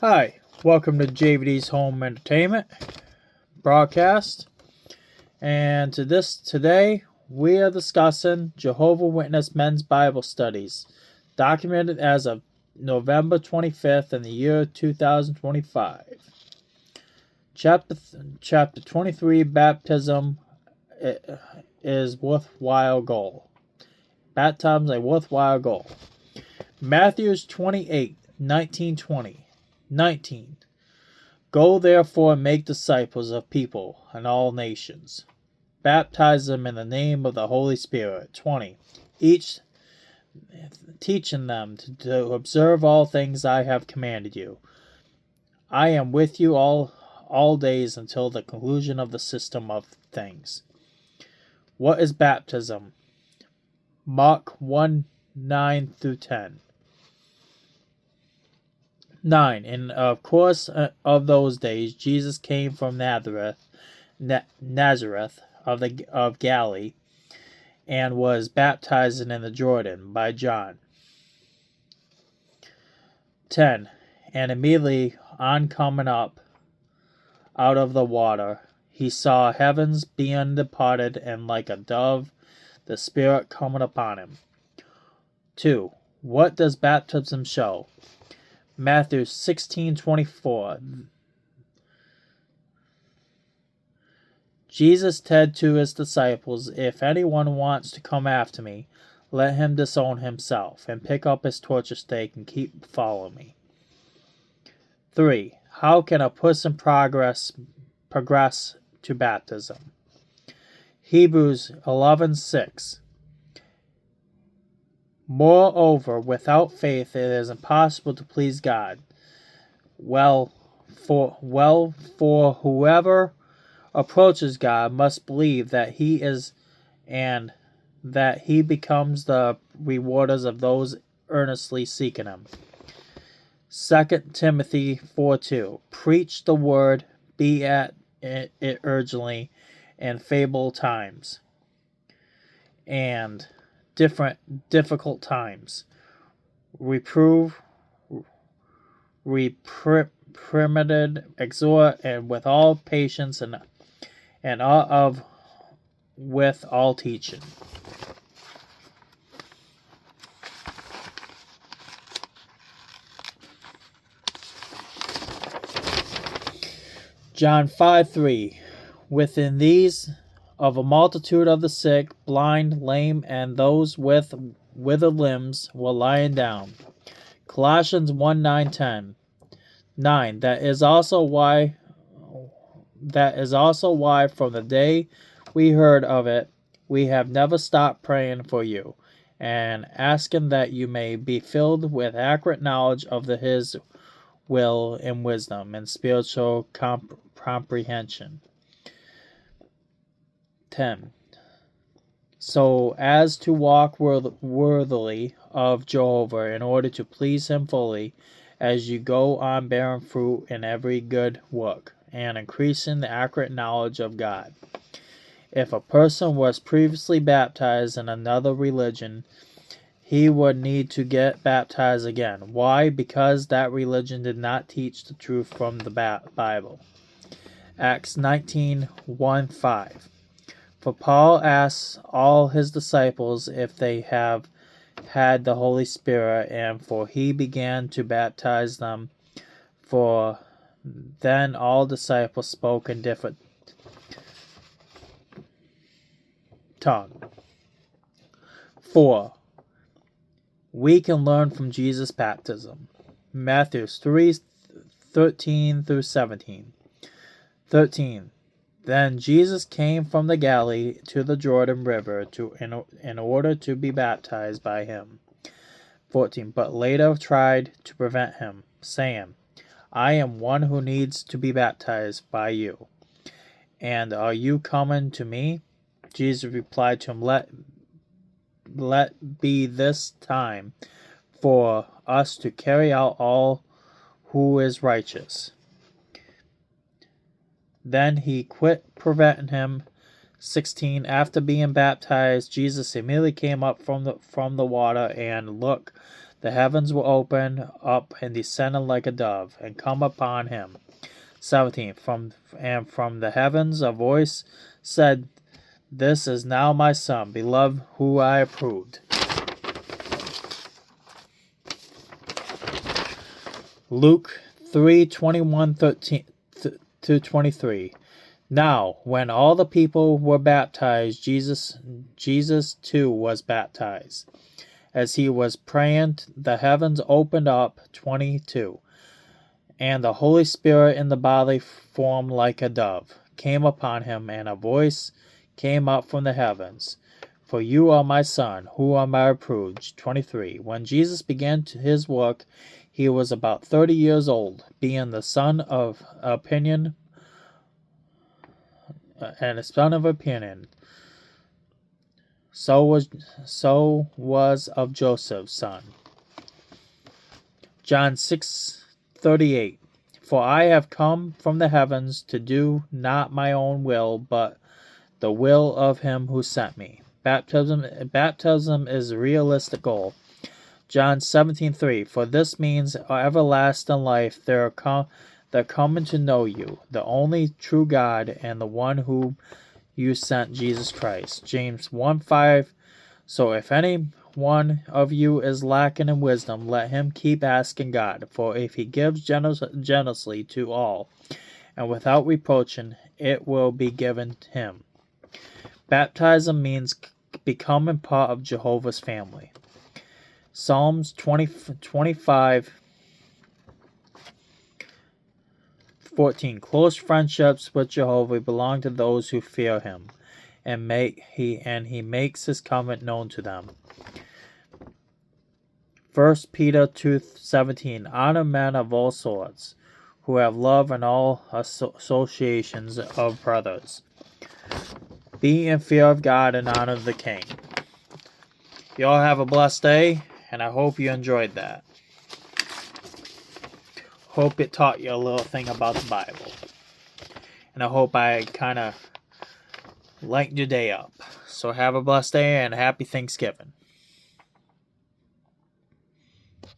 Hi, welcome to JVD's Home Entertainment broadcast. And today we are discussing Jehovah Witness Men's Bible Studies, documented as of November 25th in the year 2025. Chapter 23, Baptism is worthwhile goal. Baptism a worthwhile goal. Matthews 28, 19-20. 19. Go therefore and make disciples of people in all nations. Baptize them in the name of the Holy Spirit. 20. Each teaching them to observe all things I have commanded you. I am with you all days until the conclusion of the system of things. What is baptism? Mark 1, 9-10. 9. In of course of those days, Jesus came from Nazareth of Galilee, and was baptized in the Jordan by John. 10. And immediately on coming up out of the water, he saw heavens being departed, and like a dove, the Spirit coming upon him. 2. What does baptism show? Matthew 16:24. Jesus said to his disciples, if anyone wants to come after me, let him disown himself, and pick up his torture stake, and keep following me. 3. How can a person progress to baptism? Hebrews 11:6. Moreover, without faith it is impossible to please God. For whoever approaches God must believe that he is, and that he becomes the rewarders of those earnestly seeking him. 2 Timothy 4:2. Preach the word, be at it urgently in favorable times and difficult times. Reprove, reprimand, exhort, and with all patience and with all teaching. John 5:3. Within these of a multitude of the sick, blind, lame, and those with withered limbs were lying down. Colossians 1:9-10. 9. That is also why from the day we heard of it, we have never stopped praying for you, and asking that you may be filled with accurate knowledge of his will and wisdom and spiritual comprehension. 10. So as to walk worthily of Jehovah, in order to please him fully, as you go on bearing fruit in every good work, and increasing the accurate knowledge of God. If a person was previously baptized in another religion, he would need to get baptized again. Why? Because that religion did not teach the truth from the Bible. Acts 19:1-5. For Paul asks all his disciples if they have had the Holy Spirit, and for he began to baptize them. For then all disciples spoke in different tongue. 4. We can learn from Jesus' baptism. Matthew 3:13-17. 13. Then Jesus came from the Galilee to the Jordan River in order to be baptized by him. 14. But later tried to prevent him, saying, I am one who needs to be baptized by you, and are you coming to me? Jesus replied to him, Let be this time for us to carry out all who is righteous. Then he quit preventing him. 16. After being baptized, Jesus immediately came up from the water, and look, the heavens will open up and descend like a dove, and come upon him. 17. From the heavens a voice said, "This is now my Son, beloved, who I approved." Luke 3:21-23. Now, when all the people were baptized, Jesus too was baptized. As he was praying, the heavens opened up. 22. And the Holy Spirit in the bodily form like a dove came upon him, and a voice came up from the heavens, "For you are my Son, who am I approved." 23. When Jesus began his work, he was about 30 years old, being the son of opinion, So was of Joseph's son. John 6:38. For I have come from the heavens to do not my own will, but the will of him who sent me. Baptism is a realistic goal. John 17:3. For this means everlasting life. They're coming to know you, the only true God, and the one whom you sent, Jesus Christ. James 1:5. So if any one of you is lacking in wisdom, let him keep asking God, for if he gives generously to all, and without reproaching, it will be given him. Baptism means becoming part of Jehovah's family. Psalms 25:14. Close friendships with Jehovah belong to those who fear him, and he makes his covenant known to them. 1 Peter 2:17. Honor men of all sorts, who have love in all associations of brothers. Be in fear of God and honor the king. You all have a blessed day, and I hope you enjoyed that. Hope it taught you a little thing about the Bible. And I hope I kind of lightened your day up. So have a blessed day and happy Thanksgiving.